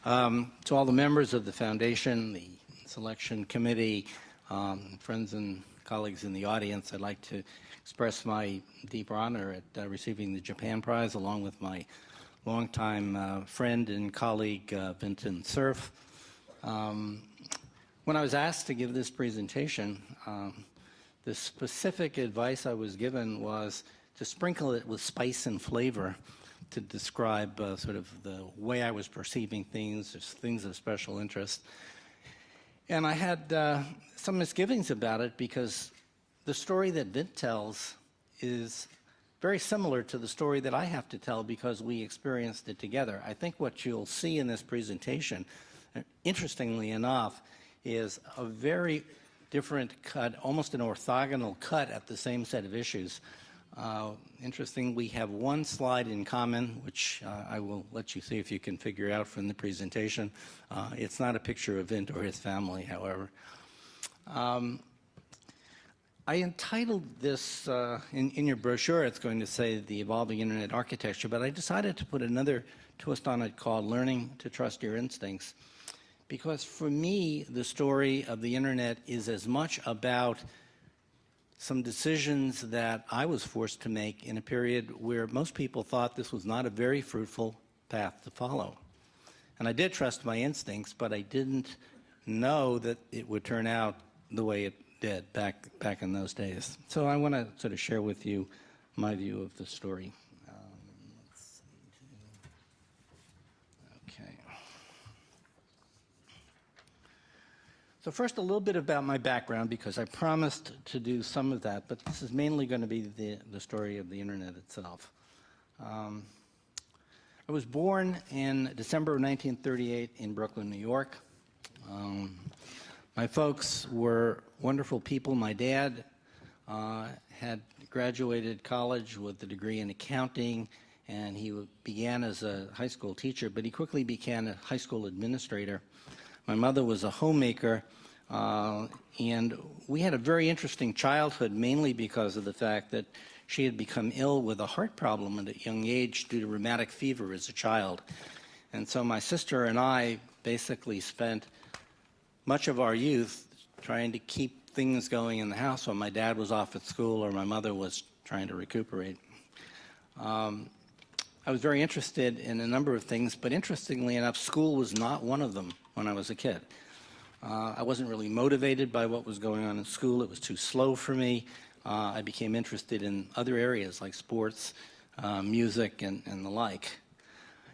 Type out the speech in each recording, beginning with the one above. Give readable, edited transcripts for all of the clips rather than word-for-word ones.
To all the members of the foundation, the selection committee, friends and colleagues in the audience, I'd like to express my deep honor at receiving the Japan Prize along with my longtime friend and colleague, Vincent Cerf. When I was asked to give this presentation, the specific advice I was given was to sprinkle it with spice and flavor to describe sort of the way I was perceiving things, just things of special interest. And I had some misgivings about it because the story that Vint tells is very similar to the story that I have to tell because we experienced it together. I think what you'll see in this presentation, interestingly enough, is a very different cut, almost an orthogonal cut at the same set of issues. Interesting, we have one slide in common, which I will let you see if you can figure out from the presentation. It's not a picture of Vint or his family, however. I entitled this, in your brochure, it's going to say the evolving internet architecture, but I decided to put another twist on it called Learning to Trust Your Instincts. Because for me, the story of the internet is as much about some decisions that I was forced to make in a period where most people thought this was not a very fruitful path to follow. And I did trust my instincts, but I didn't know that it would turn out the way it did back in those days. So I want to sort of share with you my view of the story. So first, a little bit about my background, because I promised to do some of that, but this is mainly going to be the story of the internet itself. I was born in December of 1938 in Brooklyn, New York. My folks were wonderful people. My dad had graduated college with a degree in accounting, and he began as a high school teacher, but he quickly became a high school administrator. My mother was a homemaker, and we had a very interesting childhood, mainly because of the fact that she had become ill with a heart problem at a young age due to rheumatic fever as a child. And so my sister and I basically spent much of our youth trying to keep things going in the house while my dad was off at school or my mother was trying to recuperate. I was very interested in a number of things, but interestingly enough, school was not one of them when I was a kid. I wasn't really motivated by what was going on in school. It was too slow for me. I became interested in other areas like sports, music, and the like.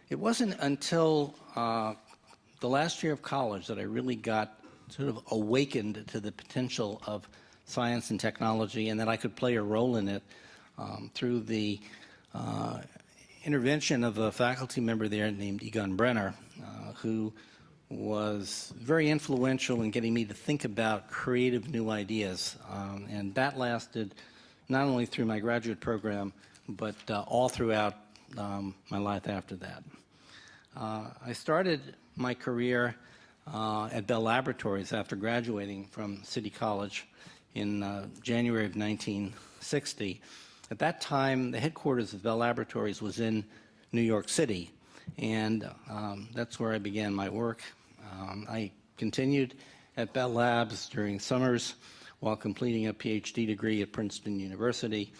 It wasn't until the last year of college that I really got sort of awakened to the potential of science and technology and that I could play a role in it through the intervention of a faculty member there named Egon Brenner, who was very influential in getting me to think about creative new ideas. And that lasted not only through my graduate program, but all throughout my life after that. I started my career at Bell Laboratories after graduating from City College in January of 1960. At that time, the headquarters of Bell Laboratories was in New York City, and that's where I began my work. I continued at Bell Labs during summers while completing a PhD degree at Princeton University,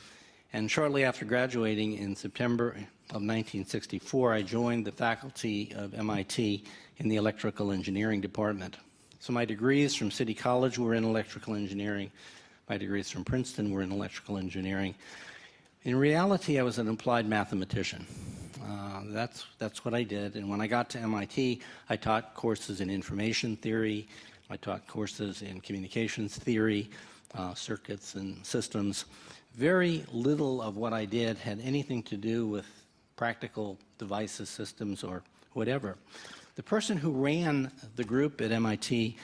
and shortly after graduating in September of 1964, I joined the faculty of MIT in the electrical engineering department. So my degrees from City College were in electrical engineering. My degrees from Princeton were in electrical engineering. In reality, I was an applied mathematician. That's what I did. And when I got to MIT, I taught courses in information theory. I taught courses in communications theory, circuits and systems. Very little of what I did had anything to do with practical devices, systems, or whatever. The person who ran the group at MIT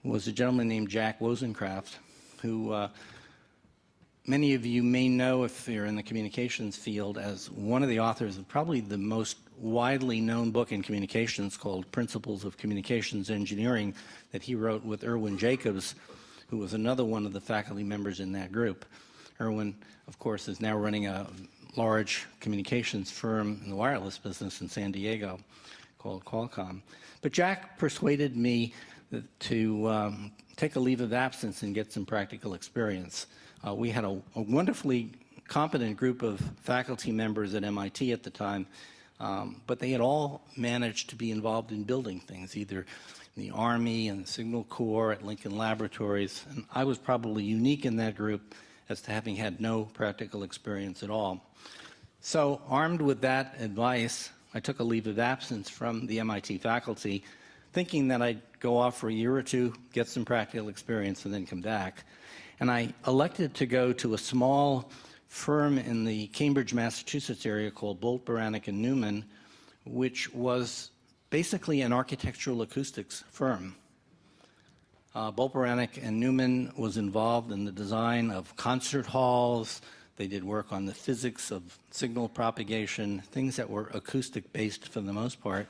was a gentleman named Jack Wozencraft, who many of you may know if you're in the communications field as one of the authors of probably the most widely known book in communications called Principles of Communications Engineering that he wrote with Irwin Jacobs, who was another one of the faculty members in that group. Irwin, of course, is now running a large communications firm in the wireless business in San Diego called Qualcomm. But Jack persuaded me to take a leave of absence and get some practical experience. We had a wonderfully competent group of faculty members at MIT at the time, but they had all managed to be involved in building things, either in the Army and the Signal Corps, at Lincoln Laboratories, and I was probably unique in that group as to having had no practical experience at all. So armed with that advice, I took a leave of absence from the MIT faculty, thinking that I'd go off for a year or two, get some practical experience, and then come back. And I elected to go to a small firm in the Cambridge, Massachusetts area called Bolt, Beranek, and Newman, which was basically an architectural acoustics firm. Bolt, Beranek, and Newman was involved in the design of concert halls. They did work on the physics of signal propagation, things that were acoustic-based for the most part.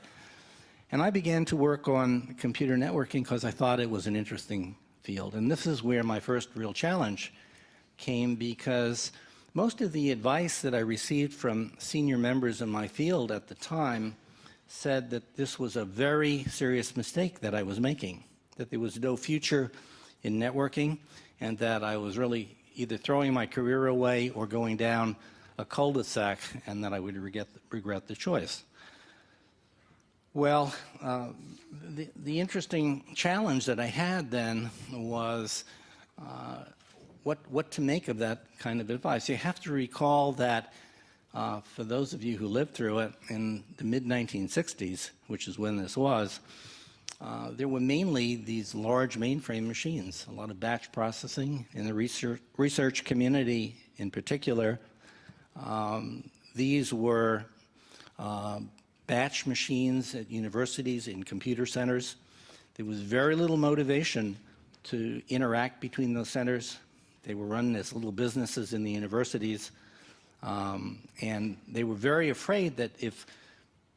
And I began to work on computer networking because I thought it was an interesting field. And this is where my first real challenge came, because most of the advice that I received from senior members in my field at the time said that this was a very serious mistake that I was making, that there was no future in networking, and that I was really either throwing my career away or going down a cul-de-sac, and that I would regret the choice. Well, the interesting challenge that I had then was what to make of that kind of advice. You have to recall that for those of you who lived through it, in the mid-1960s, which is when this was, there were mainly these large mainframe machines, a lot of batch processing in the research community in particular. These were batch machines at universities, in computer centers. There was very little motivation to interact between those centers. They were run as little businesses in the universities. And they were very afraid that if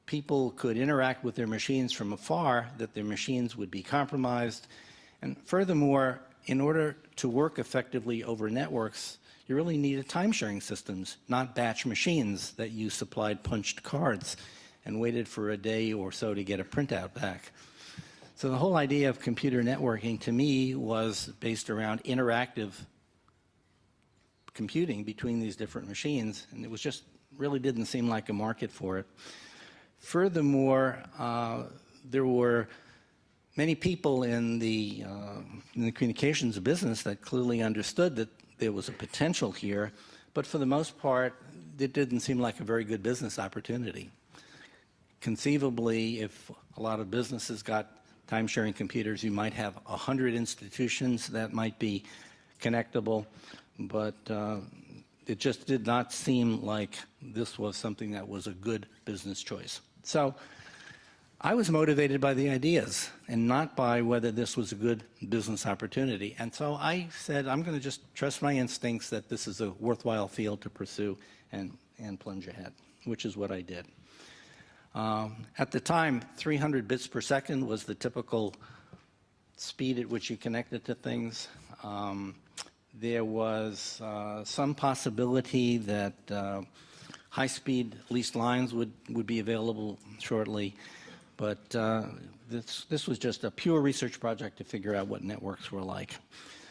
people could interact with their machines from afar, that their machines would be compromised. And furthermore, in order to work effectively over networks, you really needed time-sharing systems, not batch machines that you supplied punched cards and waited for a day or so to get a printout back. So the whole idea of computer networking to me was based around interactive computing between these different machines, and it was just really didn't seem like a market for it. Furthermore, there were many people in the communications business that clearly understood that there was a potential here, but for the most part, it didn't seem like a very good business opportunity. Conceivably, if a lot of businesses got time-sharing computers, you might have 100 institutions that might be connectable, but it just did not seem like this was something that was a good business choice. So I was motivated by the ideas and not by whether this was a good business opportunity. And so I said, I'm going to just trust my instincts that this is a worthwhile field to pursue and plunge ahead, which is what I did. At the time, 300 bits per second was the typical speed at which you connected to things. There was some possibility that high-speed leased lines would be available shortly, but this was just a pure research project to figure out what networks were like.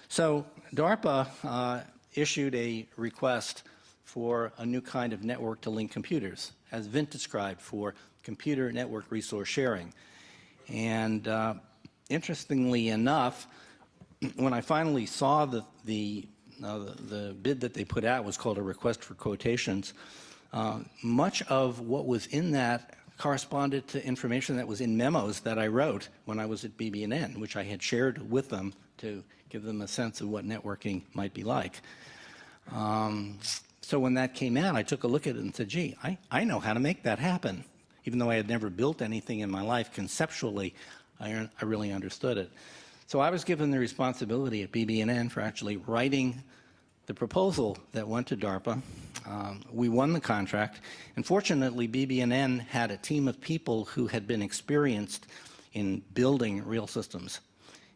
So DARPA issued a request for a new kind of network to link computers, as Vint described, for computer network resource sharing. And interestingly enough, when I finally saw the bid that they put out was called a request for quotations, much of what was in that corresponded to information that was in memos that I wrote when I was at BB&N, which I had shared with them to give them a sense of what networking might be like. So when that came out, I took a look at it and said, gee, I know how to make that happen. Even though I had never built anything in my life, conceptually, I really understood it. So I was given the responsibility at BB&N for actually writing the proposal that went to DARPA. We won the contract, and fortunately BB&N had a team of people who had been experienced in building real systems.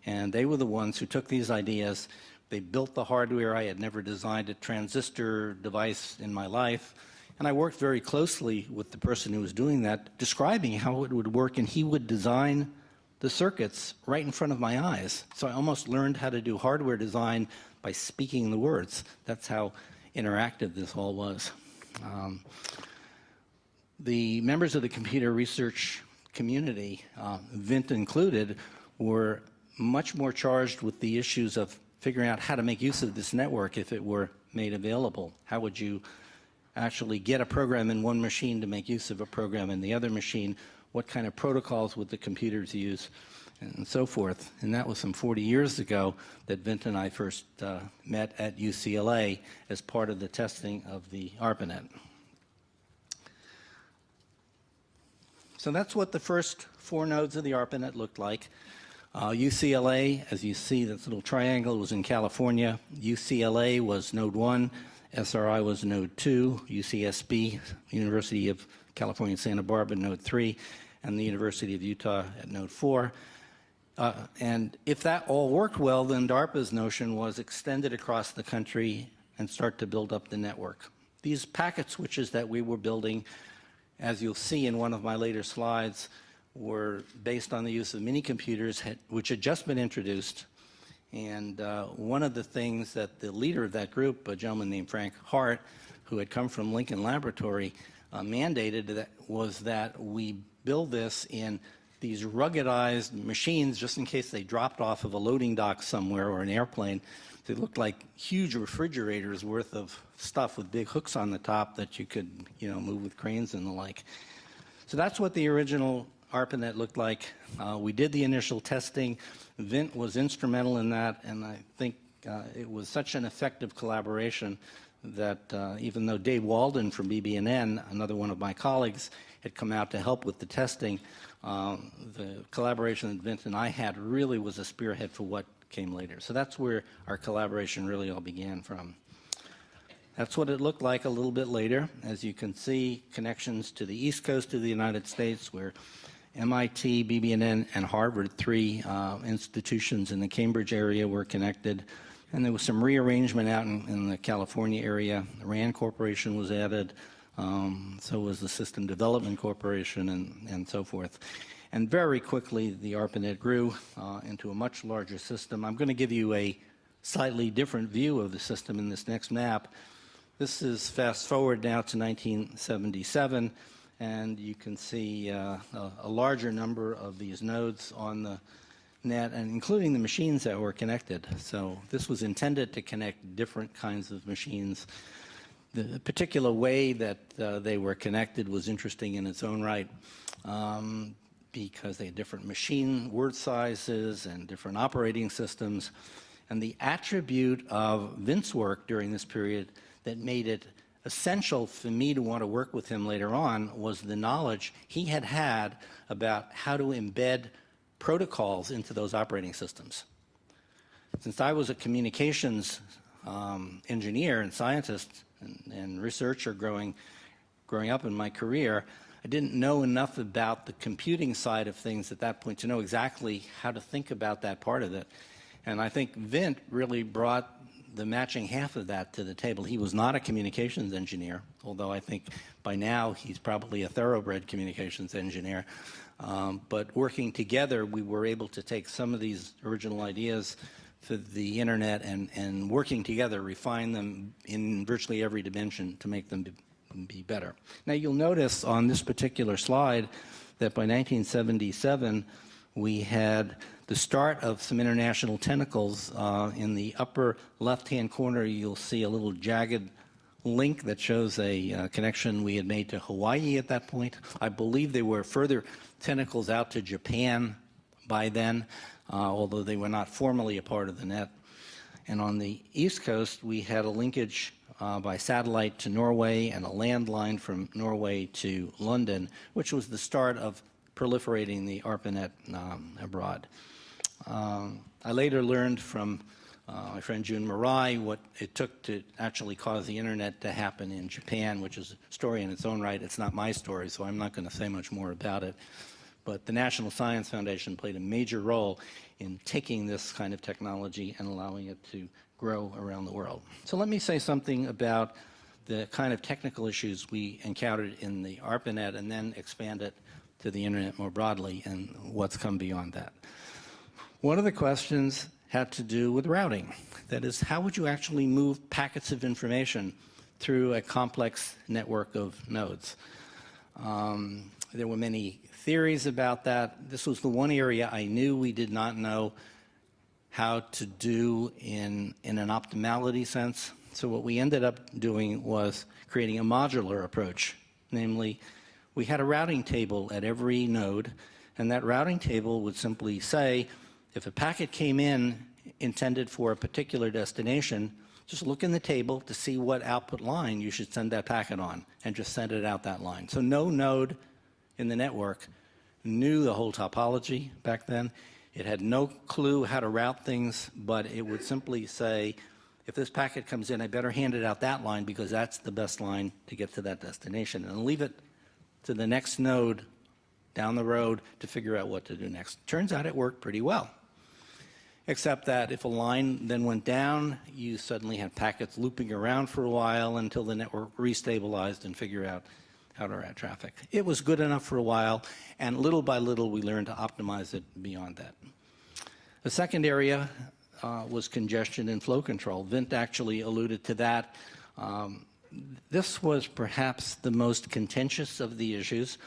And they were the ones who took these ideas. They built the hardware. I had never designed a transistor device in my life. And I worked very closely with the person who was doing that, describing how it would work, and he would design the circuits right in front of my eyes. So I almost learned how to do hardware design by speaking the words. That's how interactive this all was. The members of the computer research community, Vint included, were much more charged with the issues of figuring out how to make use of this network if it were made available. How would you actually get a program in one machine to make use of a program in the other machine? What kind of protocols would the computers use, and so forth. And that was some 40 years ago that Vint and I first met at UCLA as part of the testing of the ARPANET. So that's what the first 4 nodes of the ARPANET looked like. UCLA, as you see, this little triangle was in California. UCLA was node 1, SRI was node 2, UCSB, University of California, Santa Barbara, node 3, and the University of Utah at node 4. And if that all worked well, then DARPA's notion was extend it across the country and start to build up the network. These packet switches that we were building, as you'll see in one of my later slides, were based on the use of mini computers, which had just been introduced. And one of the things that the leader of that group, a gentleman named Frank Hart, who had come from Lincoln Laboratory, mandated was that we build this in these ruggedized machines just in case they dropped off of a loading dock somewhere or an airplane. They looked like huge refrigerators worth of stuff with big hooks on the top that you could, move with cranes and the like. So that's what the original ARPANET looked like. We did the initial testing. Vint was instrumental in that, and I think it was such an effective collaboration that even though Dave Walden from BB&N, another one of my colleagues, had come out to help with the testing, the collaboration that Vint and I had really was a spearhead for what came later. So that's where our collaboration really all began from. That's what it looked like a little bit later. As you can see, connections to the East Coast of the United States, where MIT, BB&N, and Harvard, 3 institutions in the Cambridge area, were connected. And there was some rearrangement out in the California area. The RAND Corporation was added. So was the System Development Corporation, and so forth. And very quickly, the ARPANET grew into a much larger system. I'm going to give you a slightly different view of the system in this next map. This is fast forward now to 1977, and you can see a larger number of these nodes on the net, and including the machines that were connected. So this was intended to connect different kinds of machines. The particular way that they were connected was interesting in its own right, because they had different machine word sizes and different operating systems. And the attribute of Vint's work during this period that made it essential for me to want to work with him later on was the knowledge he had about how to embed protocols into those operating systems. Since I was a communications engineer and scientist and researcher growing up in my career, I didn't know enough about the computing side of things at that point to know exactly how to think about that part of it. And I think Vint really brought the matching half of that to the table. He was not a communications engineer, although I think by now he's probably a thoroughbred communications engineer. But working together, we were able to take some of these original ideas for the internet and working together, refine them in virtually every dimension to make them be better. Now you'll notice on this particular slide that by 1977 we had the start of some international tentacles. In the upper left-hand corner you'll see a little jagged link that shows a connection we had made to Hawaii at that point. I believe there were further tentacles out to Japan by then, although they were not formally a part of the net. And on the East Coast, we had a linkage by satellite to Norway and a landline from Norway to London, which was the start of proliferating the ARPANET abroad. I later learned from my friend Jun Murai what it took to actually cause the internet to happen in Japan, which is a story in its own right. It's not my story, so I'm not going to say much more about it. But the National Science Foundation played a major role in taking this kind of technology and allowing it to grow around the world. So let me say something about the kind of technical issues we encountered in the ARPANET and then expand it to the internet more broadly and what's come beyond that. One of the questions had to do with routing. That is, how would you actually move packets of information through a complex network of nodes? There were many theories about that. This was the one area I knew we did not know how to do in an optimality sense. So what we ended up doing was creating a modular approach. Namely, we had a routing table at every node, and that routing table would simply say, if a packet came in intended for a particular destination, just look in the table to see what output line you should send that packet on, and just send it out that line. So no node in the network knew the whole topology back then. It had no clue how to route things, but it would simply say, if this packet comes in, I better hand it out that line because that's the best line to get to that destination, and leave it to the next node down the road to figure out what to do next. Turns out it worked pretty well, except that if a line then went down, you suddenly had packets looping around for a while until the network restabilized and figured out how to route traffic. It was good enough for a while, and little by little we learned to optimize it beyond that. The second area was congestion and flow control. Vint actually alluded to that. This was perhaps the most contentious of the issues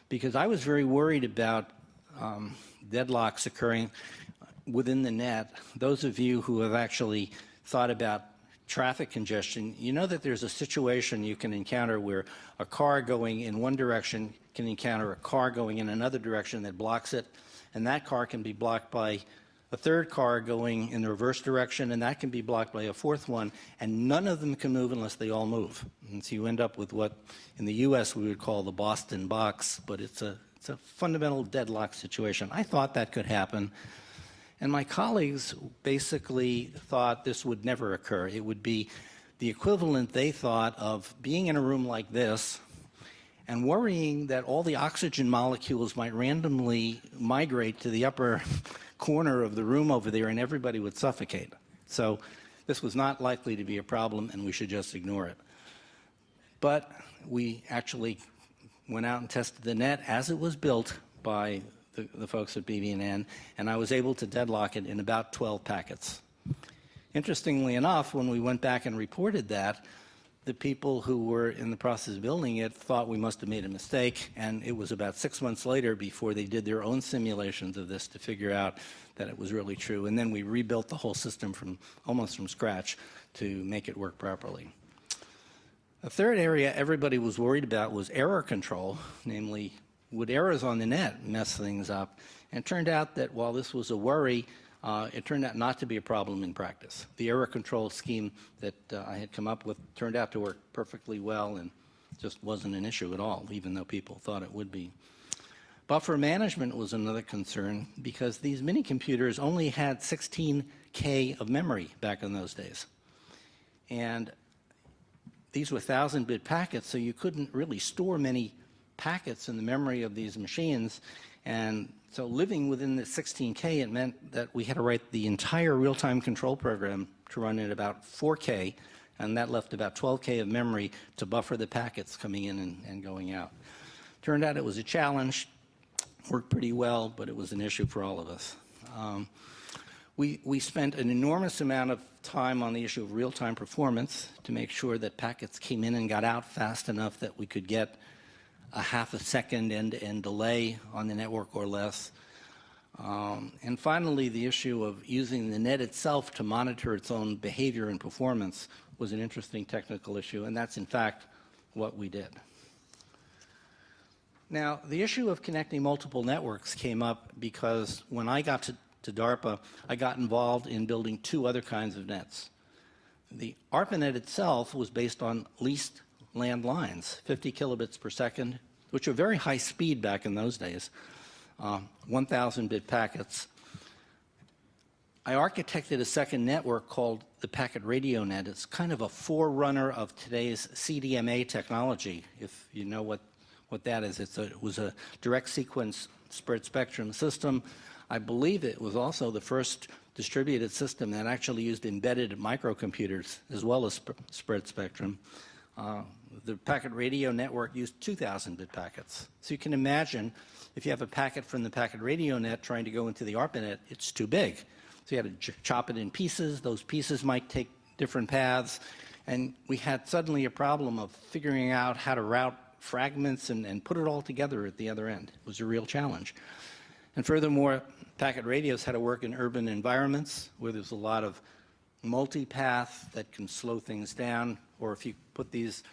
because I was very worried about deadlocks occurring within the net. Those of you who have actually thought about traffic congestion, you know that there's a situation you can encounter where a car going in one direction can encounter a car going in another direction that blocks it, and that car can be blocked by a third car going in the reverse direction, and that can be blocked by a fourth one, and none of them can move unless they all move. And so you end up with what in the US we would call the Boston box, but it's a fundamental deadlock situation. I thought that could happen. And my colleagues basically thought this would never occur. It would be the equivalent, they thought, of being in a room like this and worrying that all the oxygen molecules might randomly migrate to the upper corner of the room over there and everybody would suffocate. So this was not likely to be a problem and we should just ignore it. But we actually went out and tested the net as it was built by the folks at BB&N, and I was able to deadlock it in about 12 packets. Interestingly enough, when we went back and reported that, the people who were in the process of building it thought we must have made a mistake, and it was about 6 months later before they did their own simulations of this to figure out that it was really true. And then we rebuilt the whole system almost from scratch to make it work properly. A third area everybody was worried about was error control, namely, would errors on the net mess things up? And it turned out that while this was a worry, it turned out not to be a problem in practice. The error control scheme that I had come up with turned out to work perfectly well and just wasn't an issue at all, even though people thought it would be. Buffer management was another concern because these mini computers only had 16K of memory back in those days. And these were 1,000-bit packets, so you couldn't really store many packets in the memory of these machines, and so living within the 16K, it meant that we had to write the entire real-time control program to run at about 4K, and that left about 12K of memory to buffer the packets coming in and going out. Turned out it was a challenge, worked pretty well, but it was an issue for all of us. We spent an enormous amount of time on the issue of real-time performance to make sure that packets came in and got out fast enough that we could get a half a second end-to-end delay on the network or less. And finally, the issue of using the net itself to monitor its own behavior and performance was an interesting technical issue, and that's in fact what we did. Now, the issue of connecting multiple networks came up because when I got to DARPA, I got involved in building two other kinds of nets. The ARPANET itself was based on leased land lines, 50 kilobits per second, which were very high speed back in those days, 1,000-bit packets. I architected a second network called the Packet Radio Net. It's kind of a forerunner of today's CDMA technology, if you know what that is. It was a direct sequence spread spectrum system. I believe it was also the first distributed system that actually used embedded microcomputers as well as spread spectrum. The packet radio network used 2,000-bit packets. So you can imagine if you have a packet from the packet radio net trying to go into the ARPANET, it's too big. So you had to chop it in pieces. Those pieces might take different paths. And we had suddenly a problem of figuring out how to route fragments and put it all together at the other end. It was a real challenge. And furthermore, packet radios had to work in urban environments where there's a lot of multipath that can slow things down, or if you put these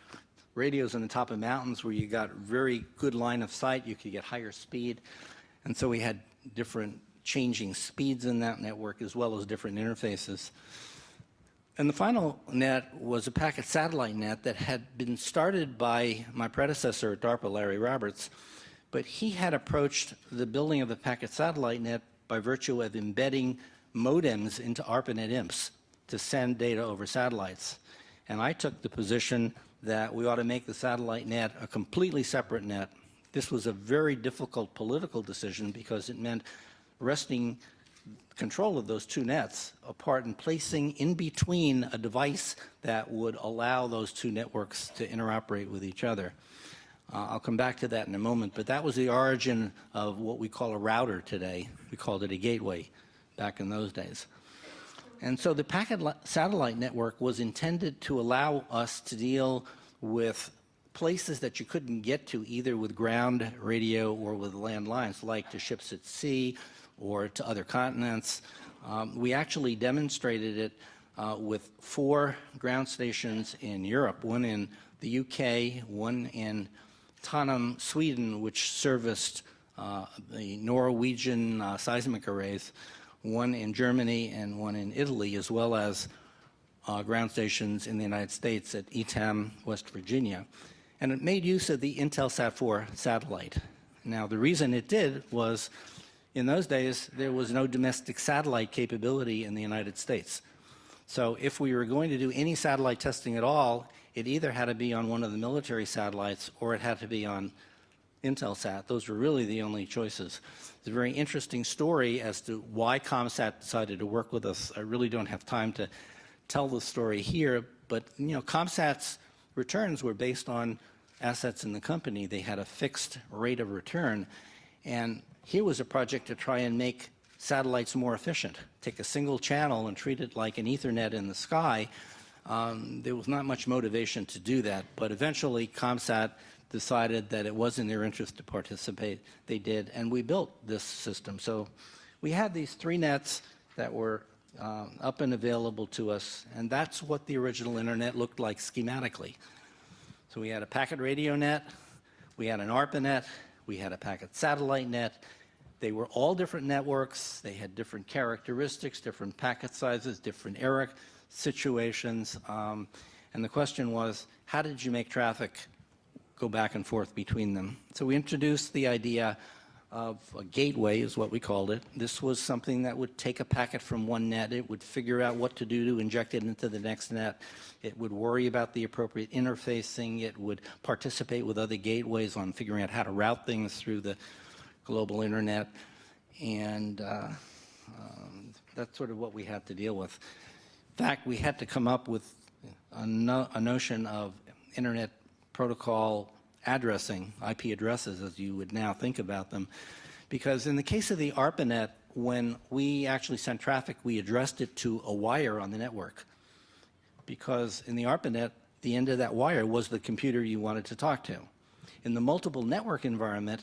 radios on the top of mountains where you got very good line of sight, you could get higher speed. And so we had different changing speeds in that network as well as different interfaces. And the final net was a packet satellite net that had been started by my predecessor at DARPA, Larry Roberts, but he had approached the building of the packet satellite net by virtue of embedding modems into ARPANET IMPs to send data over satellites. And I took the position that we ought to make the satellite net a completely separate net. This was a very difficult political decision because it meant wresting control of those two nets apart and placing in between a device that would allow those two networks to interoperate with each other. I'll come back to that in a moment, but that was the origin of what we call a router today. We called it a gateway back in those days. And so the packet satellite network was intended to allow us to deal with places that you couldn't get to either with ground radio or with landlines, like to ships at sea or to other continents. We actually demonstrated it with 4 ground stations in Europe, one in the UK, one in Tanum, Sweden, which serviced the Norwegian seismic arrays, one in Germany and one in Italy, as well as ground stations in the United States at Etam, West Virginia. And it made use of the Intelsat 4 satellite. Now, the reason it did was, in those days, there was no domestic satellite capability in the United States. So if we were going to do any satellite testing at all, it either had to be on one of the military satellites or it had to be on Intelsat. Those were really the only choices. It's a very interesting story as to why ComSat decided to work with us. I really don't have time to tell the story here, but ComSat's returns were based on assets in the company. They had a fixed rate of return, and here was a project to try and make satellites more efficient. Take a single channel and treat it like an Ethernet in the sky. There was not much motivation to do that, but eventually ComSat decided that it was in their interest to participate. They did, and we built this system. So we had these 3 nets that were up and available to us, and that's what the original internet looked like schematically. So we had a packet radio net, we had an ARPANET, we had a packet satellite net. They were all different networks. They had different characteristics, different packet sizes, different error situations. And the question was, how did you make traffic go back and forth between them? So we introduced the idea of a gateway, is what we called it. This was something that would take a packet from one net. It would figure out what to do to inject it into the next net. It would worry about the appropriate interfacing. It would participate with other gateways on figuring out how to route things through the global internet. And that's sort of what we had to deal with. In fact, we had to come up with a notion of internet protocol addressing, IP addresses, as you would now think about them. Because in the case of the ARPANET, when we actually sent traffic, we addressed it to a wire on the network. Because in the ARPANET, the end of that wire was the computer you wanted to talk to. In the multiple network environment,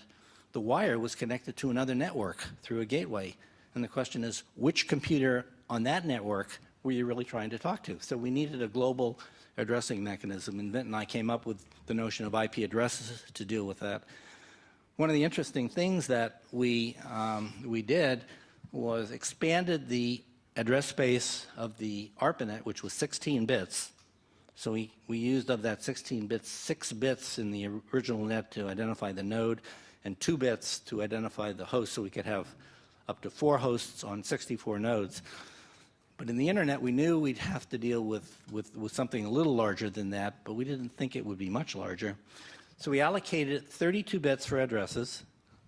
the wire was connected to another network through a gateway. And the question is, which computer on that network were you really trying to talk to? So we needed a global addressing mechanism, and Vint and I came up with the notion of IP addresses to deal with that. One of the interesting things that we did was expanded the address space of the ARPANET, which was 16 bits. So we used of that 16 bits, 6 bits in the original net to identify the node, and 2 bits to identify the host, so we could have up to 4 hosts on 64 nodes. But in the internet, we knew we'd have to deal with something a little larger than that, but we didn't think it would be much larger. So we allocated 32 bits for addresses,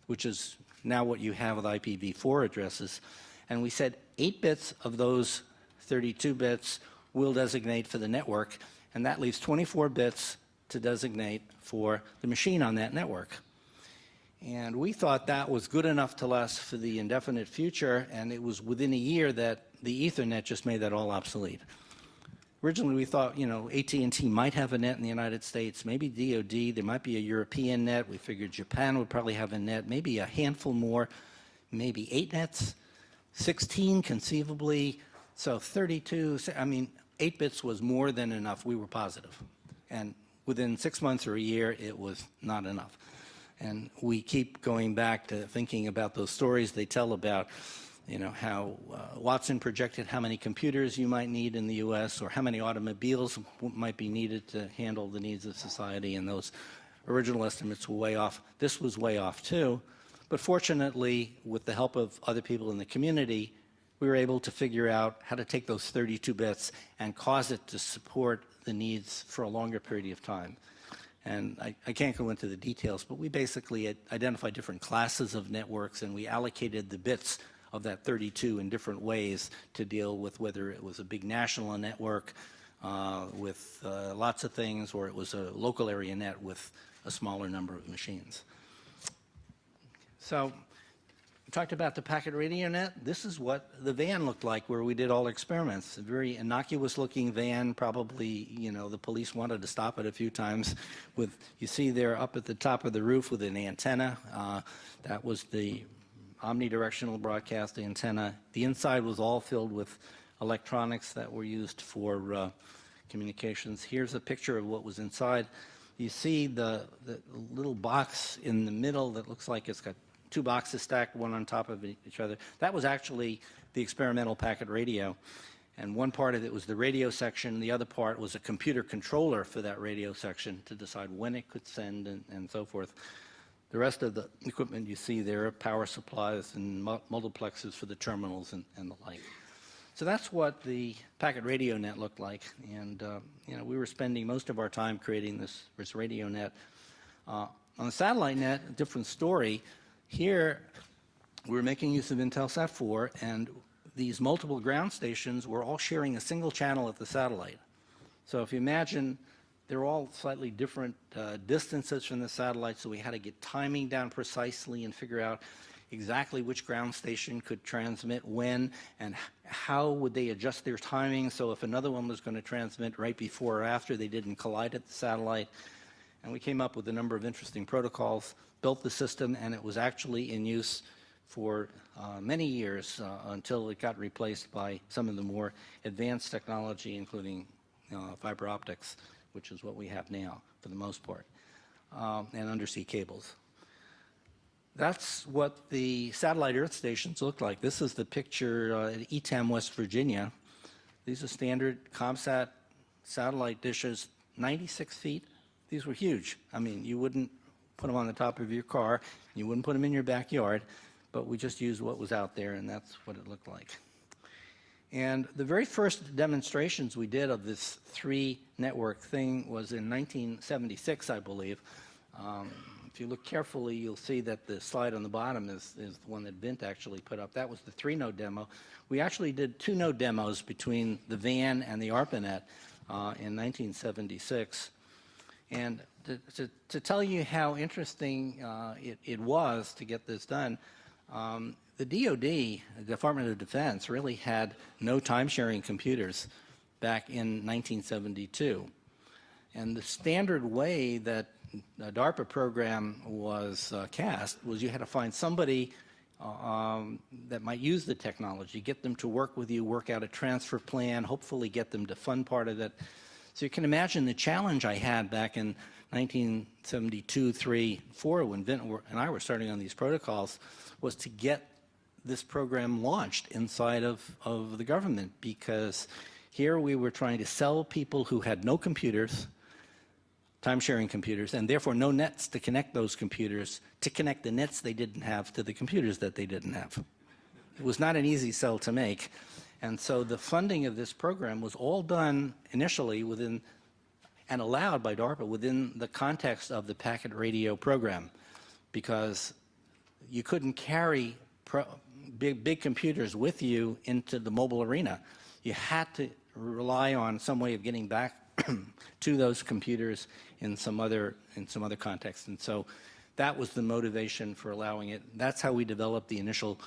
which is now what you have with IPv4 addresses. And we said 8 bits of those 32 bits will designate for the network, And that leaves 24 bits to designate for the machine on that network. And we thought that was good enough to last for the indefinite future, and it was within a year that the Ethernet just made that all obsolete. Originally, we thought, AT&T might have a net in the United States, maybe DoD, there might be a European net. We figured Japan would probably have a net, maybe a handful more, maybe 8 nets, 16 conceivably, so 32. 8 bits was more than enough, we were positive. And within 6 months or a year, it was not enough. And we keep going back to thinking about those stories they tell about how Watson projected how many computers you might need in the U.S. or how many automobiles might be needed to handle the needs of society, and those original estimates were way off. This was way off too, but fortunately, with the help of other people in the community, we were able to figure out how to take those 32 bits and cause it to support the needs for a longer period of time. And I can't go into the details, but we basically identified different classes of networks, and we allocated the bits of that 32 in different ways to deal with whether it was a big national network with lots of things, or it was a local area net with a smaller number of machines. So we talked about the packet radio net. This is what the van looked like where we did all the experiments. A very innocuous looking van, probably, the police wanted to stop it a few times. You see there up at the top of the roof with an antenna. That was the omnidirectional broadcast antenna. The inside was all filled with electronics that were used for communications. Here's a picture of what was inside. You see the little box in the middle that looks like it's got 2 boxes stacked, one on top of each other. That was actually the experimental packet radio. And one part of it was the radio section. The other part was a computer controller for that radio section to decide when it could send and so forth. The rest of the equipment you see there are power supplies and multiplexes for the terminals and the like. So that's what the packet radio net looked like. And we were spending most of our time creating this radio net. On the satellite net, a different story. Here, we were making use of Intelsat 4, and these multiple ground stations were all sharing a single channel at the satellite. So if you imagine, they're all slightly different distances from the satellite, so we had to get timing down precisely and figure out exactly which ground station could transmit when and how would they adjust their timing so if another one was going to transmit right before or after, they didn't collide at the satellite. And we came up with a number of interesting protocols, built the system, and it was actually in use for many years until it got replaced by some of the more advanced technology, including fiber optics, which is what we have now for the most part, and undersea cables. That's what the satellite Earth stations look like. This is the picture at Etam, West Virginia. These are standard ComSat satellite dishes, 96 feet. These were huge. You wouldn't put them on the top of your car. You wouldn't put them in your backyard, but we just used what was out there, and that's what it looked like. And the very first demonstrations we did of this 3-network thing was in 1976, I believe. If you look carefully, you'll see that the slide on the bottom is the one that Vint actually put up. That was the 3-node demo. We actually did 2-node demos between the VAN and the ARPANET in 1976. And to tell you how interesting it was to get this done, the DoD, the Department of Defense, really had no time-sharing computers back in 1972. And the standard way that the DARPA program was cast was you had to find somebody that might use the technology, get them to work with you, work out a transfer plan, hopefully get them to fund part of it. So you can imagine the challenge I had back in 1972, 3, 4, when Vint and I were starting on these protocols, was to get this program launched inside of the government, because here we were trying to sell people who had no computers, time-sharing computers, and therefore no nets to connect those computers, to connect the nets they didn't have to the computers that they didn't have. It was not an easy sell to make. And so the funding of this program was all done initially within and allowed by DARPA within the context of the packet radio program, because you couldn't carry big computers with you into the mobile arena. You had to rely on some way of getting back to those computers in some other context. And so that was the motivation for allowing it. That's how we developed the initial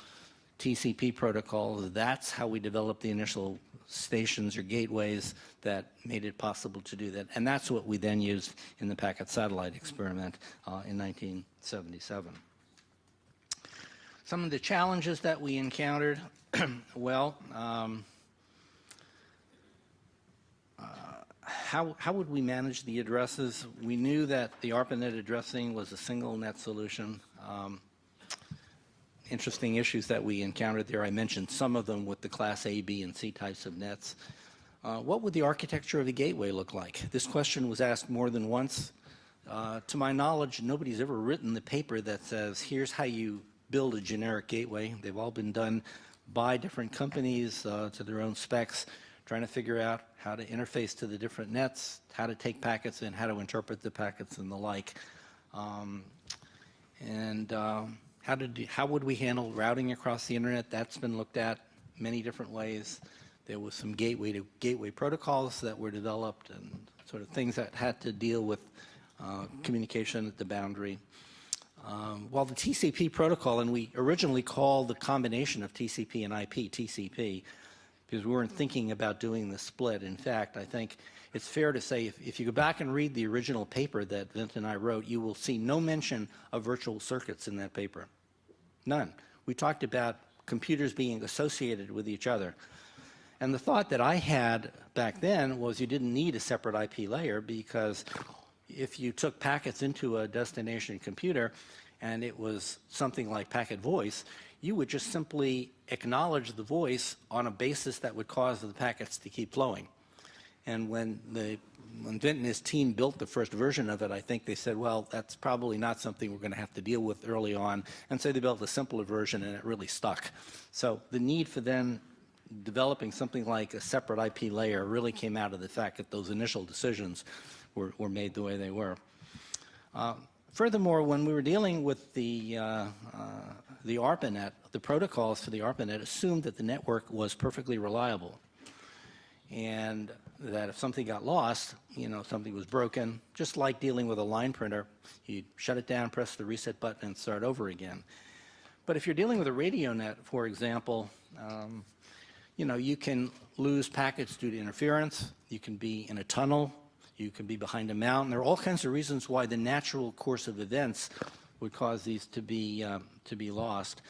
TCP protocol. That's how we developed the initial stations or gateways that made it possible to do that. And that's what we then used in the packet satellite experiment in 1977. Some of the challenges that we encountered, well, how would we manage the addresses? We knew that the ARPANET addressing was a single net solution. Interesting issues that we encountered there. I mentioned some of them with the class A, B, and C types of nets. What would the architecture of a gateway look like? This question was asked more than once. To my knowledge, nobody's ever written the paper that says, here's how you build a generic gateway. They've all been done by different companies to their own specs, trying to figure out how to interface to the different nets, how to take packets in, how to interpret the packets and the like. How would we handle routing across the internet? That's been looked at many different ways. There was some gateway protocols that were developed and sort of things that had to deal with communication at the boundary. While the TCP protocol, and we originally called the combination of TCP and IP TCP, because we weren't thinking about doing the split. In fact, I think it's fair to say if you go back and read the original paper that Vint and I wrote, you will see no mention of virtual circuits in that paper. None. We talked about computers being associated with each other. And the thought that I had back then was you didn't need a separate IP layer, because if you took packets into a destination computer and it was something like packet voice, you would just simply acknowledge the voice on a basis that would cause the packets to keep flowing. And when Vint and his team built the first version of it, I think they said, well, that's probably not something we're going to have to deal with early on. And so they built a simpler version, and it really stuck. So the need for then developing something like a separate IP layer really came out of the fact that those initial decisions were made the way they were. Furthermore, when we were dealing with the ARPANET, the protocols for the ARPANET assumed that the network was perfectly reliable, and that if something got lost, something was broken, just like dealing with a line printer, you'd shut it down, press the reset button, and start over again. But if you're dealing with a radio net, for example, you can lose packets due to interference, you can be in a tunnel, you can be behind a mountain. There are all kinds of reasons why the natural course of events would cause these to be lost.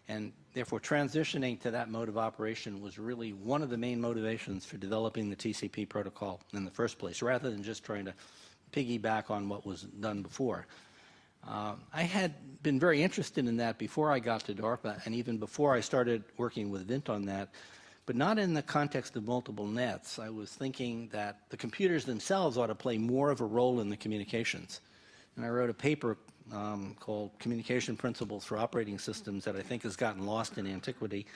And therefore, transitioning to that mode of operation was really one of the main motivations for developing the TCP protocol in the first place, rather than just trying to piggyback on what was done before. I had been very interested in that before I got to DARPA, and even before I started working with Vint on that, but not in the context of multiple nets. I was thinking that the computers themselves ought to play more of a role in the communications. And I wrote a paper called Communication Principles for Operating Systems that I think has gotten lost in antiquity.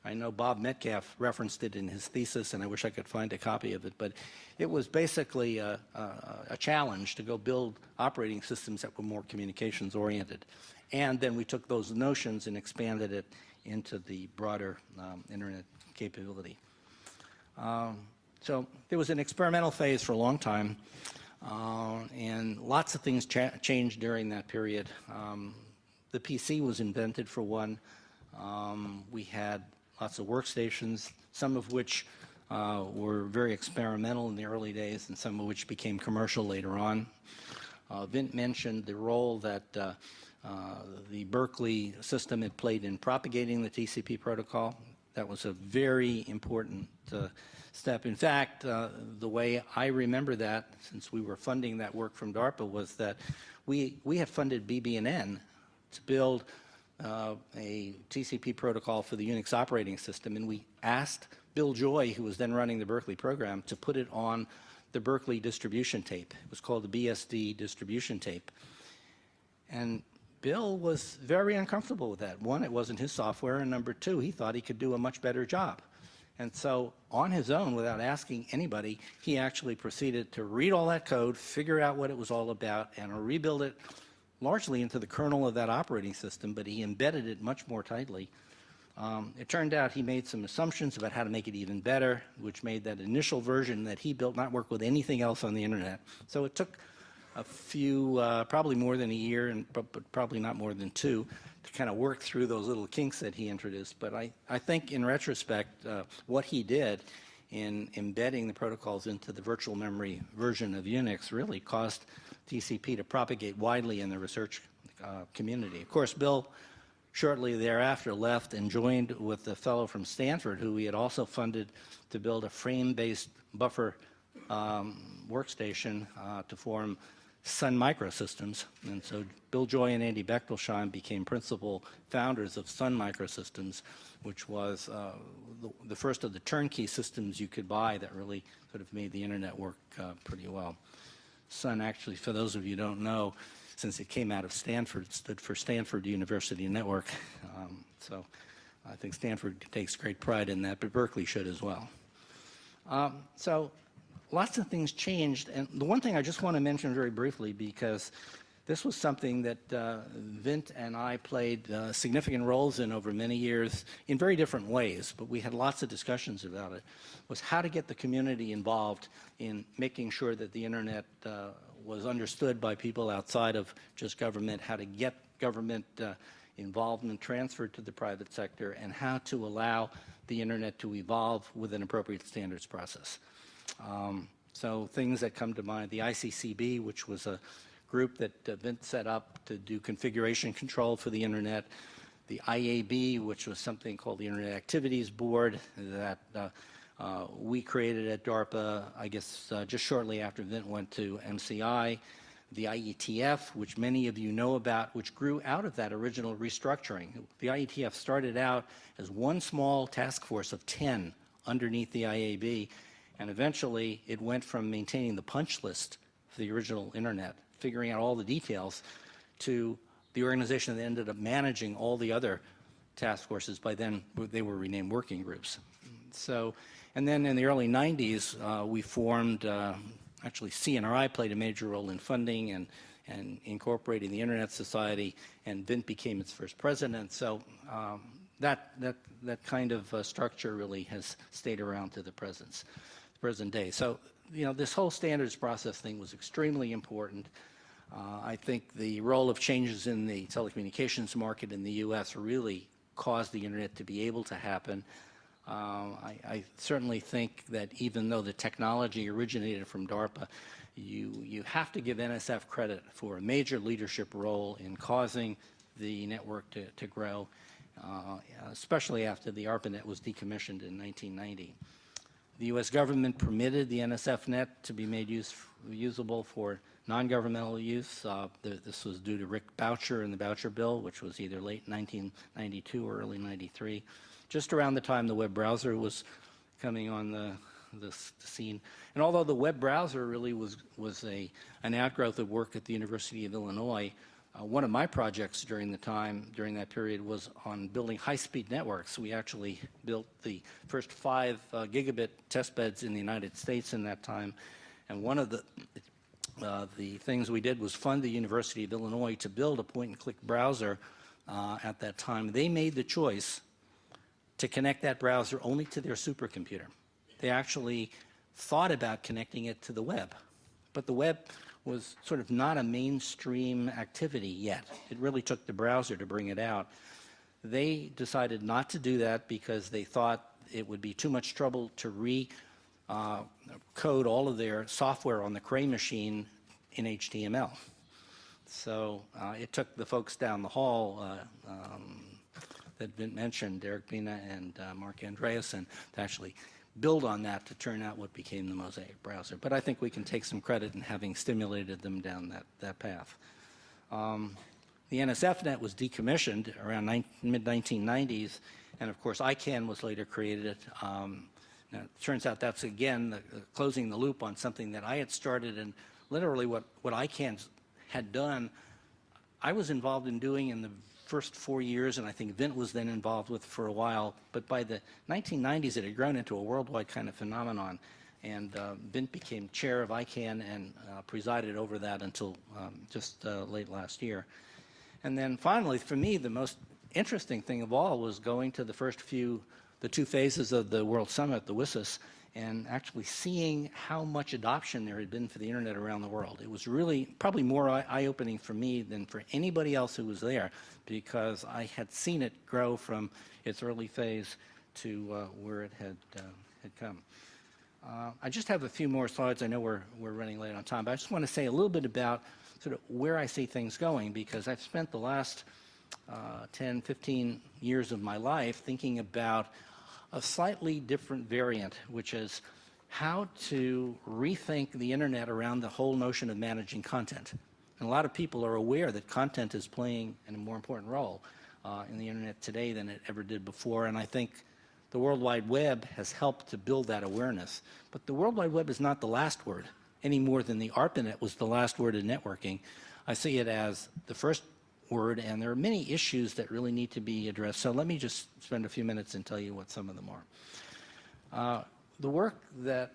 I know Bob Metcalf referenced it in his thesis, and I wish I could find a copy of it, but it was basically a challenge to go build operating systems that were more communications oriented. And then we took those notions and expanded it into the broader internet capability. So there was an experimental phase for a long time, and lots of things changed during that period. The PC was invented, for one. We had lots of workstations, some of which were very experimental in the early days, and some of which became commercial later on. Vint mentioned the role that the Berkeley system had played in propagating the TCP protocol. That was a very important step. In fact, the way I remember that, since we were funding that work from DARPA, was that we had funded BB&N to build a TCP protocol for the Unix operating system, and we asked Bill Joy, who was then running the Berkeley program, to put it on the Berkeley distribution tape. It was called the BSD distribution tape. And Bill was very uncomfortable with that. One, it wasn't his software, and number two, he thought he could do a much better job. And so on his own, without asking anybody, he actually proceeded to read all that code, figure out what it was all about, and rebuild it largely into the kernel of that operating system, but he embedded it much more tightly. It turned out he made some assumptions about how to make it even better, which made that initial version that he built not work with anything else on the internet. So it took a few, probably more than a year, but probably not more than two, to kind of work through those little kinks that he introduced. But I think in retrospect, what he did in embedding the protocols into the virtual memory version of Unix really caused TCP to propagate widely in the research community. Of course, Bill shortly thereafter left and joined with a fellow from Stanford who he had also funded to build a frame-based buffer workstation to form Sun Microsystems. And so Bill Joy and Andy Bechtolsheim became principal founders of Sun Microsystems, which was the first of the turnkey systems you could buy that really sort of made the internet work pretty well. Sun actually, for those of you who don't know, since it came out of Stanford, stood for Stanford University Network. So I think Stanford takes great pride in that, but Berkeley should as well. So lots of things changed, and the one thing I just want to mention very briefly, because this was something that Vint and I played significant roles in over many years in very different ways, but we had lots of discussions about it, was how to get the community involved in making sure that the internet was understood by people outside of just government, how to get government involvement transferred to the private sector, and how to allow the internet to evolve with an appropriate standards process. So things that come to mind, the ICCB, which was a group that Vint set up to do configuration control for the internet, the IAB, which was something called the Internet Activities Board that we created at DARPA, I guess just shortly after Vint went to MCI, the IETF, which many of you know about, which grew out of that original restructuring. The IETF started out as one small task force of 10 underneath the IAB, and eventually it went from maintaining the punch list for the original internet, figuring out all the details, to the organization that ended up managing all the other task forces. By then, they were renamed working groups. So, and then in the early 90s, we formed, actually CNRI played a major role in funding and incorporating the Internet Society, and Vint became its first president. So that kind of structure really has stayed around to the present day. So, you know, this whole standards process thing was extremely important. I think the role of changes in the telecommunications market in the U.S. really caused the internet to be able to happen. I certainly think that even though the technology originated from DARPA, you have to give NSF credit for a major leadership role in causing the network to grow, especially after the ARPANET was decommissioned in 1990. The U.S. government permitted the NSF net to be made usable for non-governmental use. This was due to Rick Boucher and the Boucher Bill, which was either late 1992 or early 93, just around the time the web browser was coming on the scene. And although the web browser really was an outgrowth of work at the University of Illinois, one of my projects during that period was on building high-speed networks. We actually built the first 5 gigabit test beds in the United States in that time. And one of the things we did was fund the University of Illinois to build a point-and-click browser at that time. They made the choice to connect that browser only to their supercomputer. They actually thought about connecting it to the web, but the web was sort of not a mainstream activity yet. It really took the browser to bring it out. They decided not to do that because they thought it would be too much trouble to code all of their software on the Cray machine in HTML. So it took the folks down the hall that Vint mentioned, Eric Bina and Mark Andreasen, to actually build on that to turn out what became the Mosaic browser. But I think we can take some credit in having stimulated them down that path. The NSFNet was decommissioned around mid-1990s, and of course ICANN was later created. Now, it turns out that's, again, closing the loop on something that I had started, and literally what ICANN had done, I was involved in doing in the first 4 years, and I think Vint was then involved with for a while. But by the 1990s, it had grown into a worldwide kind of phenomenon. And Vint became chair of ICANN and presided over that until just late last year. And then finally, for me, the most interesting thing of all was going to the two phases of the World Summit, the WSIS, and actually seeing how much adoption there had been for the internet around the world. It was really probably more eye-opening for me than for anybody else who was there, because I had seen it grow from its early phase to where it had come. I just have a few more slides. I know we're running late on time, but I just want to say a little bit about sort of where I see things going, because I've spent the last 10, 15 years of my life thinking about a slightly different variant, which is how to rethink the internet around the whole notion of managing content. And a lot of people are aware that content is playing a more important role in the internet today than it ever did before, and I think the World Wide Web has helped to build that awareness. But the World Wide Web is not the last word, any more than the ARPANET was the last word in networking. I see it as the first word, and there are many issues that really need to be addressed. So let me just spend a few minutes and tell you what some of them are. The work that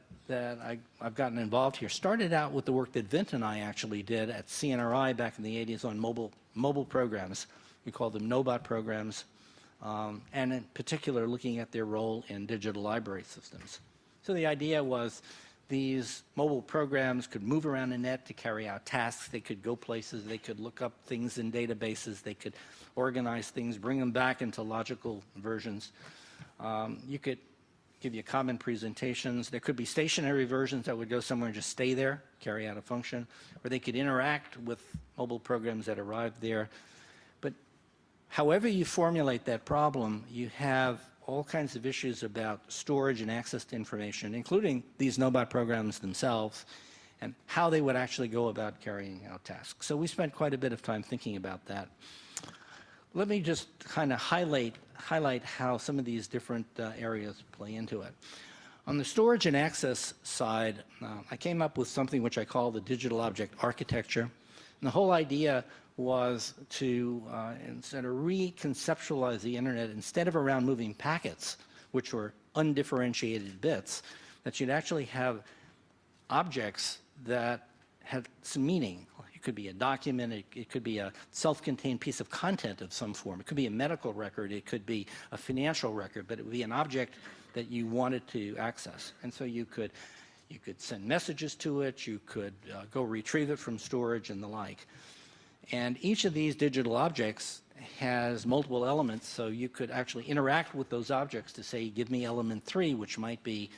I've gotten involved here started out with the work that Vint and I actually did at CNRI back in the 80s on mobile programs. We called them NOBOT programs, and in particular looking at their role in digital library systems. So the idea was these mobile programs could move around the net to carry out tasks. They could go places. They could look up things in databases. They could organize things, bring them back into logical versions. You could give you common presentations. There could be stationary versions that would go somewhere and just stay there, carry out a function, or they could interact with mobile programs that arrived there. But however you formulate that problem, you have all kinds of issues about storage and access to information, including these NOBOT programs themselves, and how they would actually go about carrying out tasks. So we spent quite a bit of time thinking about that. Let me just kind of highlight how some of these different areas play into it. On the storage and access side, I came up with something which I call the digital object architecture. And the whole idea was to instead of reconceptualize the internet, instead of around moving packets, which were undifferentiated bits, that you'd actually have objects that had some meaning. It could be a document, it could be a self-contained piece of content of some form. It could be a medical record, it could be a financial record, but it would be an object that you wanted to access. And so you could send messages to it, you could go retrieve it from storage and the like. And each of these digital objects has multiple elements, so you could actually interact with those objects to say, give me element 3, which might be,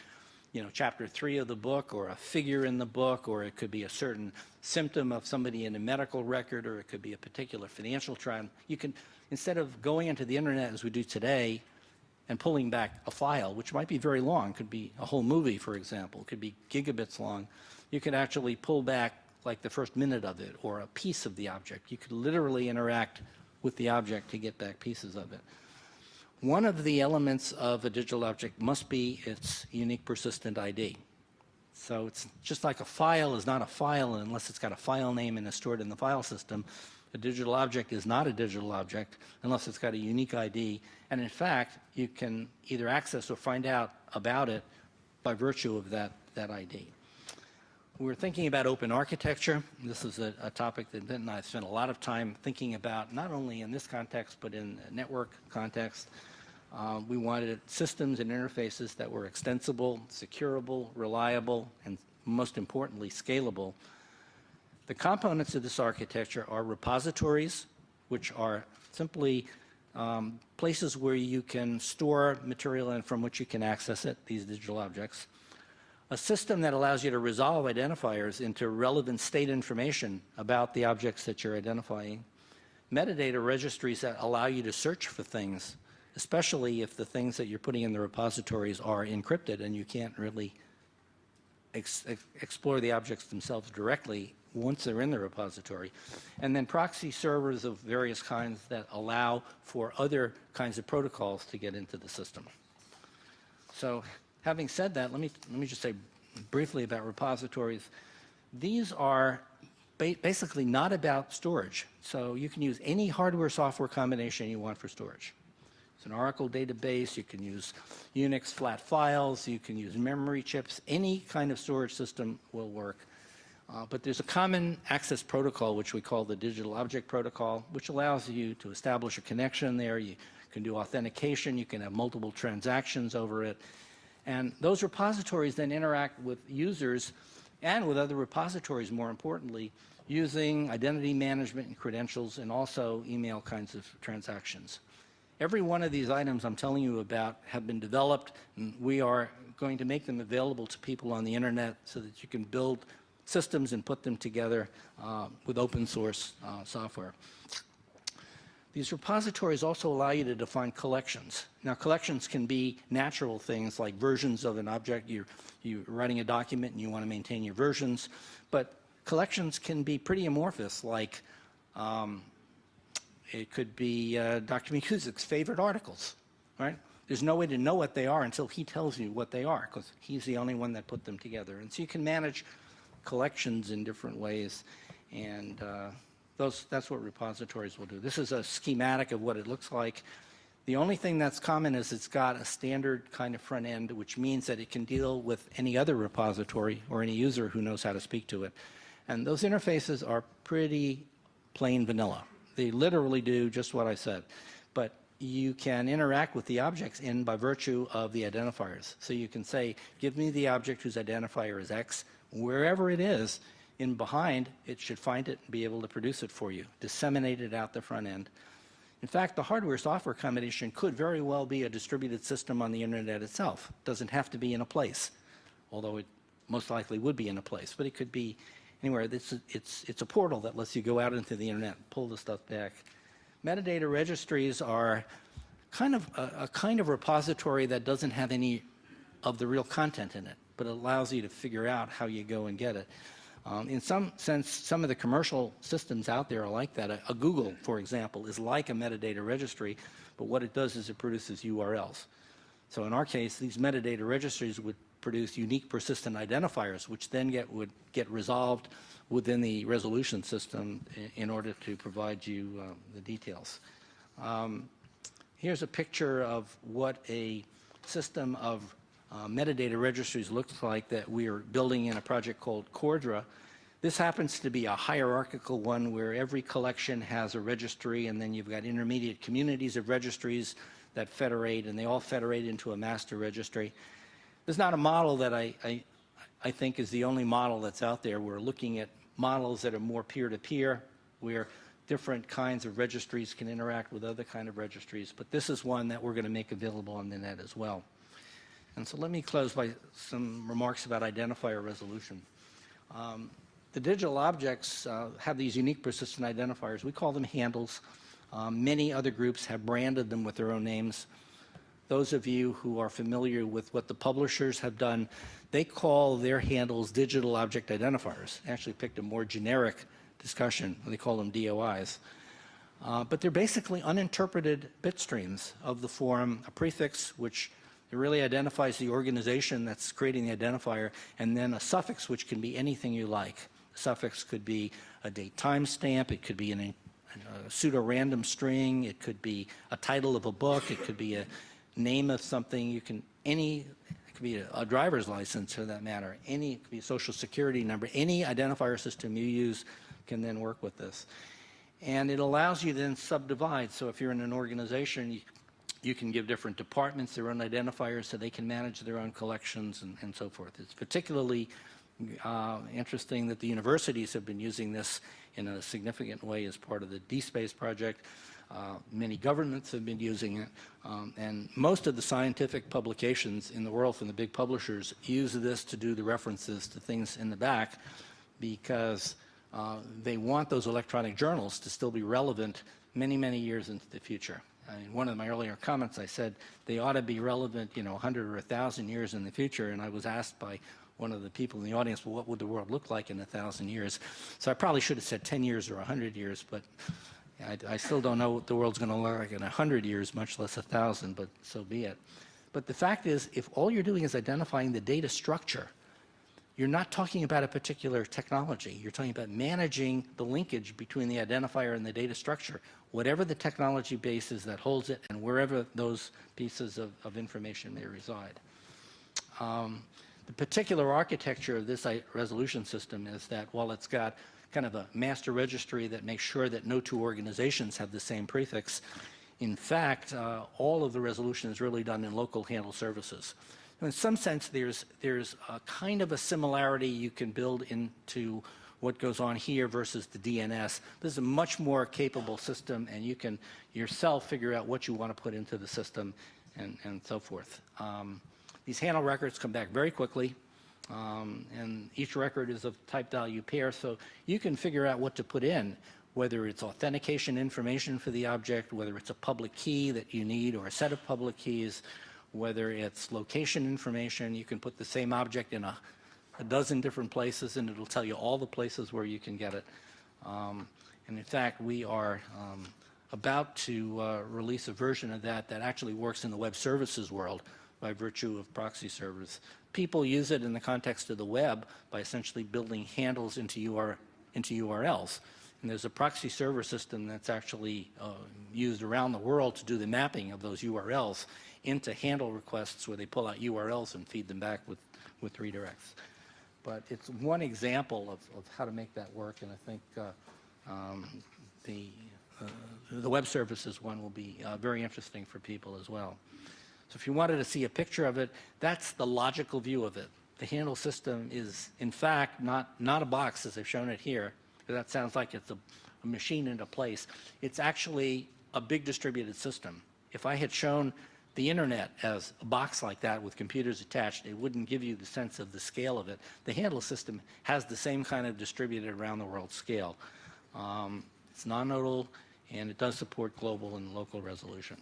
chapter 3 of the book, or a figure in the book, or it could be a certain symptom of somebody in a medical record, or it could be a particular financial trend. You can, instead of going into the internet as we do today and pulling back a file, which might be very long, could be a whole movie, for example, could be gigabits long, you could actually pull back like the first minute of it, or a piece of the object. You could literally interact with the object to get back pieces of it. One of the elements of a digital object must be its unique persistent ID. So it's just like a file is not a file unless it's got a file name and is stored in the file system. A digital object is not a digital object unless it's got a unique ID. And in fact, you can either access or find out about it by virtue of that ID. We're thinking about open architecture. This is a topic that Vint and I have spent a lot of time thinking about, not only in this context, but in a network context. We wanted systems and interfaces that were extensible, securable, reliable, and most importantly, scalable. The components of this architecture are repositories, which are simply places where you can store material and from which you can access it, these digital objects. A system that allows you to resolve identifiers into relevant state information about the objects that you're identifying. Metadata registries that allow you to search for things, especially if the things that you're putting in the repositories are encrypted and you can't really explore the objects themselves directly once they're in the repository. And then proxy servers of various kinds that allow for other kinds of protocols to get into the system. So having said that, let me just say briefly about repositories. These are basically not about storage. So you can use any hardware-software combination you want for storage. It's an Oracle database. You can use Unix flat files. You can use memory chips. Any kind of storage system will work. But there's a common access protocol, which we call the Digital Object Protocol, which allows you to establish a connection there. You can do authentication. You can have multiple transactions over it. And those repositories then interact with users and with other repositories, more importantly, using identity management and credentials and also email kinds of transactions. Every one of these items I'm telling you about have been developed, and we are going to make them available to people on the internet so that you can build systems and put them together with open source software. These repositories also allow you to define collections. Now, collections can be natural things like versions of an object. You're writing a document and you want to maintain your versions. But collections can be pretty amorphous, like it could be Dr. McCusick's favorite articles, right? There's no way to know what they are until he tells you what they are, because he's the only one that put them together. And so you can manage collections in different ways, and that's what repositories will do. This is a schematic of what it looks like. The only thing that's common is it's got a standard kind of front end, which means that it can deal with any other repository or any user who knows how to speak to it. And those interfaces are pretty plain vanilla. They literally do just what I said. But you can interact with the objects in by virtue of the identifiers. So you can say, give me the object whose identifier is X. Wherever it is, in behind, it should find it and be able to produce it for you, disseminate it out the front end. In fact, the hardware-software combination could very well be a distributed system on the internet itself. It doesn't have to be in a place, although it most likely would be in a place, but it could be anywhere. It's a portal that lets you go out into the internet and pull the stuff back. Metadata registries are kind of a kind of repository that doesn't have any of the real content in it, but it allows you to figure out how you go and get it. In some sense, some of the commercial systems out there are like that. A Google, for example, is like a metadata registry, but what it does is it produces URLs. So in our case, these metadata registries would produce unique persistent identifiers, which then would get resolved within the resolution system in order to provide you the details. Here's a picture of what a system of metadata registries looks like that we are building in a project called Cordra. This happens to be a hierarchical one where every collection has a registry, and then you've got intermediate communities of registries that federate, and they all federate into a master registry. There's not a model that I think is the only model that's out there. We're looking at models that are more peer-to-peer, where different kinds of registries can interact with other kind of registries, but this is one that we're going to make available on the net as well. And so let me close by some remarks about identifier resolution. The digital objects have these unique persistent identifiers. We call them handles. Many other groups have branded them with their own names. Those of you who are familiar with what the publishers have done, they call their handles digital object identifiers. They actually picked a more generic discussion. They call them DOIs. But they're basically uninterpreted bit streams of the form, a prefix, which it really identifies the organization that's creating the identifier, and then a suffix, which can be anything you like. The suffix could be a date timestamp, it could be a pseudo-random string, it could be a title of a book, it could be a name of something. It could be a driver's license for that matter. It could be a social security number. Any identifier system you use can then work with this. And it allows you to then subdivide. So if you're in an organization, you can give different departments their own identifiers so they can manage their own collections and so forth. It's particularly interesting that the universities have been using this in a significant way as part of the DSpace project. Many governments have been using it, and most of the scientific publications in the world from the big publishers use this to do the references to things in the back, because they want those electronic journals to still be relevant many, many years into the future. In one of my earlier comments, I said they ought to be relevant, 100 or 1,000 years in the future, and I was asked by one of the people in the audience, well, what would the world look like in 1,000 years? So I probably should have said 10 years or 100 years, but I still don't know what the world's going to look like in 100 years, much less 1,000, but so be it. But the fact is, if all you're doing is identifying the data structure, you're not talking about a particular technology. You're talking about managing the linkage between the identifier and the data structure, whatever the technology base is that holds it and wherever those pieces of information may reside. The particular architecture of this resolution system is that while it's got kind of a master registry that makes sure that no two organizations have the same prefix, in fact, all of the resolution is really done in local handle services. So in some sense, there's a kind of a similarity you can build into what goes on here versus the DNS. This is a much more capable system, and you can yourself figure out what you want to put into the system and so forth. These handle records come back very quickly, and each record is of type value pair, so you can figure out what to put in, whether it's authentication information for the object, whether it's a public key that you need or a set of public keys, whether it's location information. You can put the same object in a dozen different places, and it'll tell you all the places where you can get it. And in fact, we are about to release a version of that that actually works in the web services world by virtue of proxy servers. People use it in the context of the web by essentially building handles into URLs. And there's a proxy server system that's actually used around the world to do the mapping of those URLs into handle requests where they pull out URLs and feed them back with redirects. But it's one example of how to make that work, and I think the web services one will be very interesting for people as well. So if you wanted to see a picture of it, that's the logical view of it. The handle system is, in fact, not a box as I've shown it here. That sounds like it's a machine in a place. It's actually a big distributed system. If I had shown the internet as a box like that with computers attached, it wouldn't give you the sense of the scale of it. The handle system has the same kind of distributed around the world scale. It's non-nodal, and it does support global and local resolution.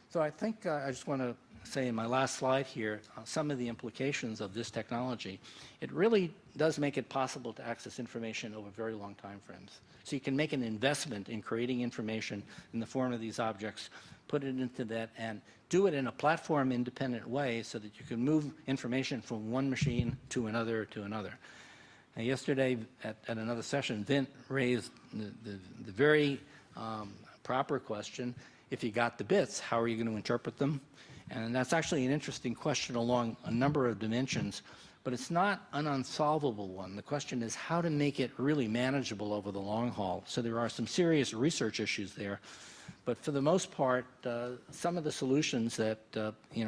So I think I just want to say in my last slide here some of the implications of this technology. It really does make it possible to access information over very long time frames. So you can make an investment in creating information in the form of these objects, put it into that, and do it in a platform-independent way so that you can move information from one machine to another to another. Now, yesterday at another session, Vint raised the very proper question: if you got the bits, how are you going to interpret them? And that's actually an interesting question along a number of dimensions, but it's not an unsolvable one. The question is how to make it really manageable over the long haul. So there are some serious research issues there, but for the most part, some of the solutions that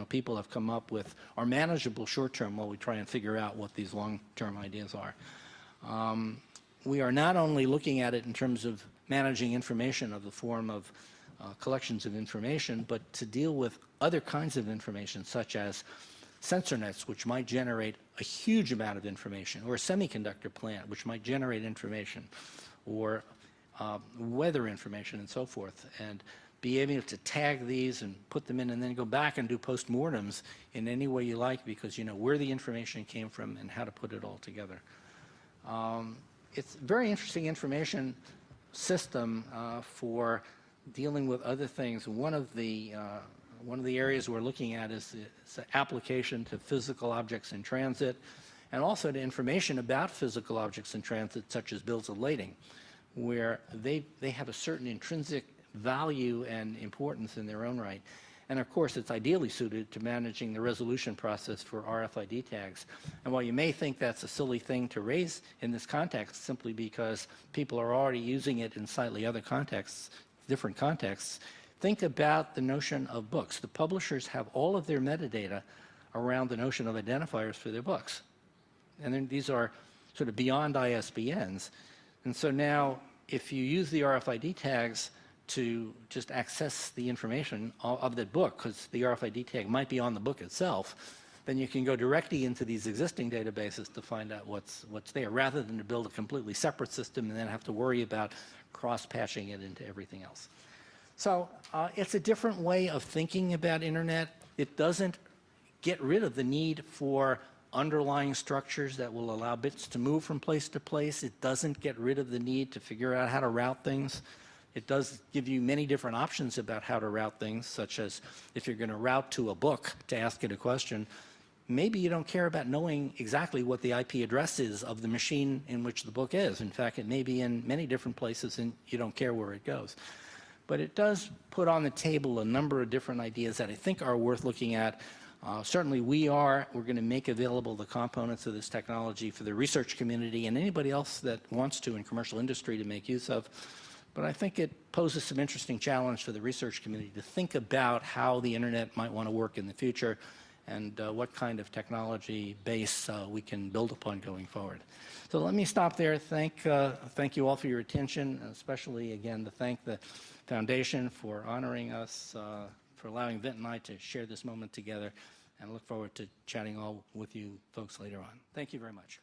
people have come up with are manageable short-term while we try and figure out what these long-term ideas are. We are not only looking at it in terms of managing information of the form of collections of information, but to deal with other kinds of information, such as sensor nets, which might generate a huge amount of information, or a semiconductor plant, which might generate information, or weather information, and so forth, and be able to tag these and put them in and then go back and do postmortems in any way you like, because you know where the information came from and how to put it all together. It's a very interesting information system for dealing with other things. One of the areas we're looking at is the application to physical objects in transit, and also to information about physical objects in transit, such as bills of lading, where they have a certain intrinsic value and importance in their own right. And of course, it's ideally suited to managing the resolution process for RFID tags. And while you may think that's a silly thing to raise in this context, simply because people are already using it in slightly other contexts, different contexts, think about the notion of books. The publishers have all of their metadata around the notion of identifiers for their books. And then these are sort of beyond ISBNs. And so now, if you use the RFID tags to just access the information of the book, because the RFID tag might be on the book itself, then you can go directly into these existing databases to find out what's there, rather than to build a completely separate system and then have to worry about cross-patching it into everything else. So it's a different way of thinking about internet. It doesn't get rid of the need for underlying structures that will allow bits to move from place to place. It doesn't get rid of the need to figure out how to route things. It does give you many different options about how to route things, such as if you're going to route to a book to ask it a question, maybe you don't care about knowing exactly what the IP address is of the machine in which the book is. In fact, it may be in many different places and you don't care where it goes. But it does put on the table a number of different ideas that I think are worth looking at. Certainly we're going to make available the components of this technology for the research community and anybody else that wants to in commercial industry to make use of. But I think it poses some interesting challenge for the research community to think about how the internet might want to work in the future and what kind of technology base we can build upon going forward. So let me stop there. Thank you all for your attention, especially again to thank the Foundation for honoring us, for allowing Vint and I to share this moment together, and I look forward to chatting all with you folks later on. Thank you very much.